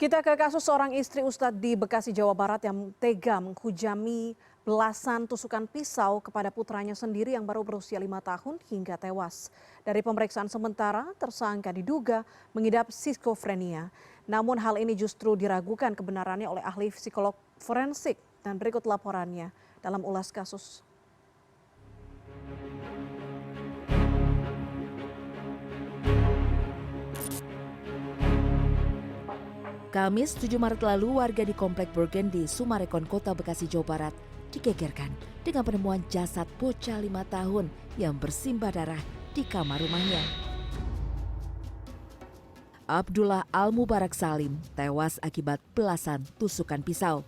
Kita ke kasus seorang istri Ustadz di Bekasi, Jawa Barat yang tega menghujami belasan tusukan pisau kepada putranya sendiri yang baru berusia 5 tahun hingga tewas. Dari pemeriksaan sementara, tersangka diduga mengidap skizofrenia. Namun hal ini justru diragukan kebenarannya oleh ahli psikolog forensik. Dan berikut laporannya dalam ulas kasus. Kamis 7 Maret lalu, warga di Komplek Burgundy, Sumarekon, Kota Bekasi, Jawa Barat digegerkan dengan penemuan jasad bocah 5 tahun yang bersimbah darah di kamar rumahnya. Abdullah Al-Mubarak Salim tewas akibat belasan tusukan pisau.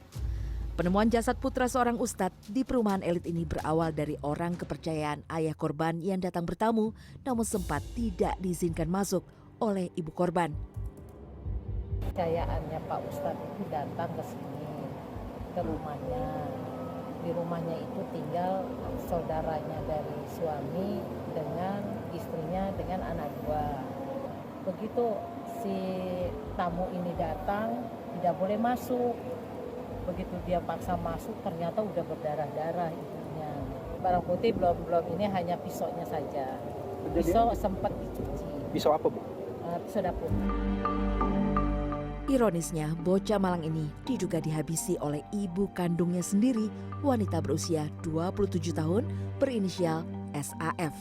Penemuan jasad putra seorang ustadz di perumahan elit ini berawal dari orang kepercayaan ayah korban yang datang bertamu namun sempat tidak diizinkan masuk oleh ibu korban. Kepercayaannya Pak Ustadz itu datang ke sini, ke rumahnya. Di rumahnya itu tinggal saudaranya dari suami dengan istrinya dengan anak dua. Begitu si tamu ini datang, tidak boleh masuk. Begitu dia paksa masuk, ternyata udah berdarah-darah ibunya. Barang putih belum ini hanya pisaunya saja. Pisau sempat dicuci. Pisau apa, Bu? Pisau dapur. Ironisnya, bocah malang ini diduga dihabisi oleh ibu kandungnya sendiri, wanita berusia 27 tahun berinisial SAF.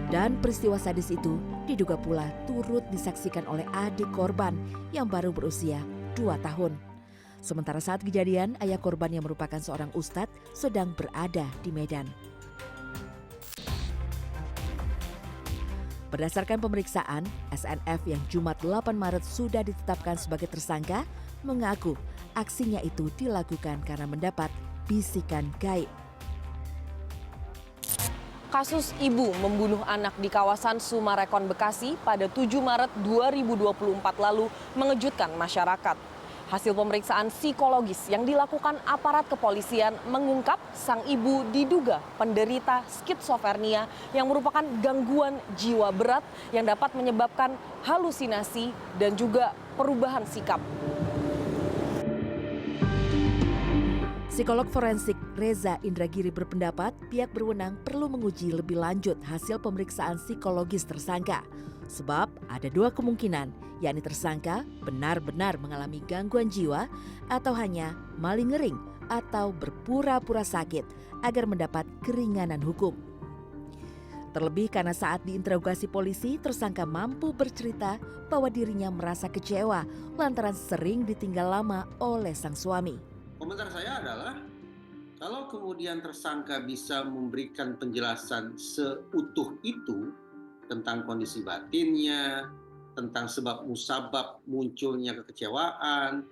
Dan peristiwa sadis itu diduga pula turut disaksikan oleh adik korban yang baru berusia 2 tahun. Sementara saat kejadian, ayah korban yang merupakan seorang ustadz sedang berada di Medan. Berdasarkan pemeriksaan, SNF yang Jumat 8 Maret sudah ditetapkan sebagai tersangka mengaku aksinya itu dilakukan karena mendapat bisikan gaib. Kasus ibu membunuh anak di kawasan Sumarekon, Bekasi pada 7 Maret 2024 lalu mengejutkan masyarakat. Hasil pemeriksaan psikologis yang dilakukan aparat kepolisian mengungkap sang ibu diduga penderita skizofrenia yang merupakan gangguan jiwa berat yang dapat menyebabkan halusinasi dan juga perubahan sikap. Psikolog forensik Reza Indragiri berpendapat pihak berwenang perlu menguji lebih lanjut hasil pemeriksaan psikologis tersangka. Sebab ada dua kemungkinan, yakni tersangka benar-benar mengalami gangguan jiwa atau hanya maling ngering atau berpura-pura sakit agar mendapat keringanan hukum. Terlebih karena saat diinterogasi polisi, tersangka mampu bercerita bahwa dirinya merasa kecewa lantaran sering ditinggal lama oleh sang suami. Komentar saya adalah, kalau kemudian tersangka bisa memberikan penjelasan seutuh itu tentang kondisi batinnya, tentang sebab musabab munculnya kekecewaan,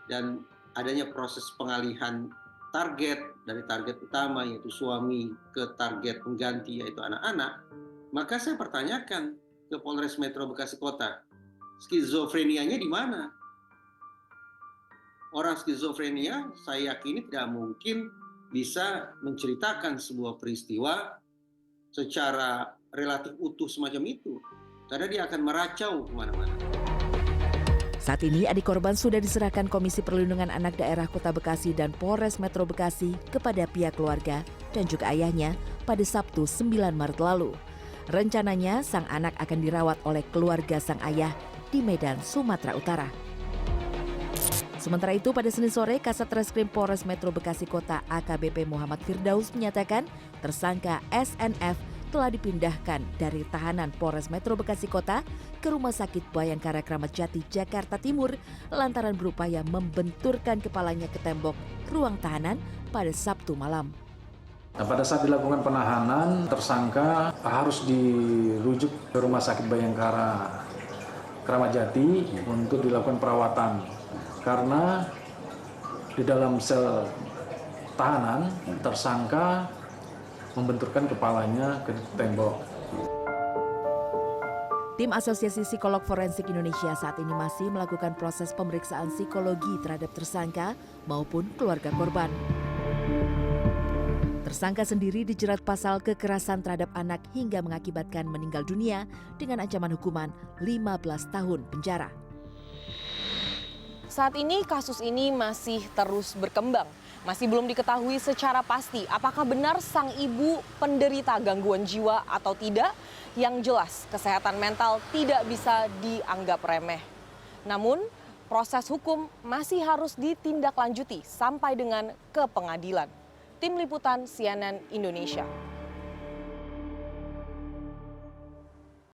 dan adanya proses pengalihan target dari target utama yaitu suami ke target pengganti yaitu anak-anak, maka saya pertanyakan ke Polres Metro Bekasi Kota, skizofrenianya di mana? Orang skizofrenia saya yakini tidak mungkin bisa menceritakan sebuah peristiwa secara relatif utuh semacam itu, karena dia akan meracau kemana-mana. Saat ini adik korban sudah diserahkan Komisi Perlindungan Anak Daerah Kota Bekasi dan Polres Metro Bekasi kepada pihak keluarga dan juga ayahnya pada Sabtu 9 Maret lalu. Rencananya sang anak akan dirawat oleh keluarga sang ayah di Medan, Sumatera Utara. Sementara itu pada Senin sore, Kasat Reskrim Polres Metro Bekasi Kota AKBP Muhammad Firdaus menyatakan tersangka SNF telah dipindahkan dari tahanan Polres Metro Bekasi Kota ke Rumah Sakit Bayangkara Kramat Jati, Jakarta Timur lantaran berupaya membenturkan kepalanya ke tembok ruang tahanan pada Sabtu malam. Nah, pada saat dilakukan penahanan, tersangka harus dirujuk ke Rumah Sakit Bayangkara Kramat Jati untuk dilakukan perawatan. Karena di dalam sel tahanan, tersangka membenturkan kepalanya ke tembok. Tim Asosiasi Psikolog Forensik Indonesia saat ini masih melakukan proses pemeriksaan psikologi terhadap tersangka maupun keluarga korban. Tersangka sendiri dijerat pasal kekerasan terhadap anak hingga mengakibatkan meninggal dunia dengan ancaman hukuman 15 tahun penjara. Saat ini kasus ini masih terus berkembang. Masih belum diketahui secara pasti apakah benar sang ibu penderita gangguan jiwa atau tidak. Yang jelas kesehatan mental tidak bisa dianggap remeh. Namun proses hukum masih harus ditindaklanjuti sampai dengan ke pengadilan. Tim Liputan CNN Indonesia.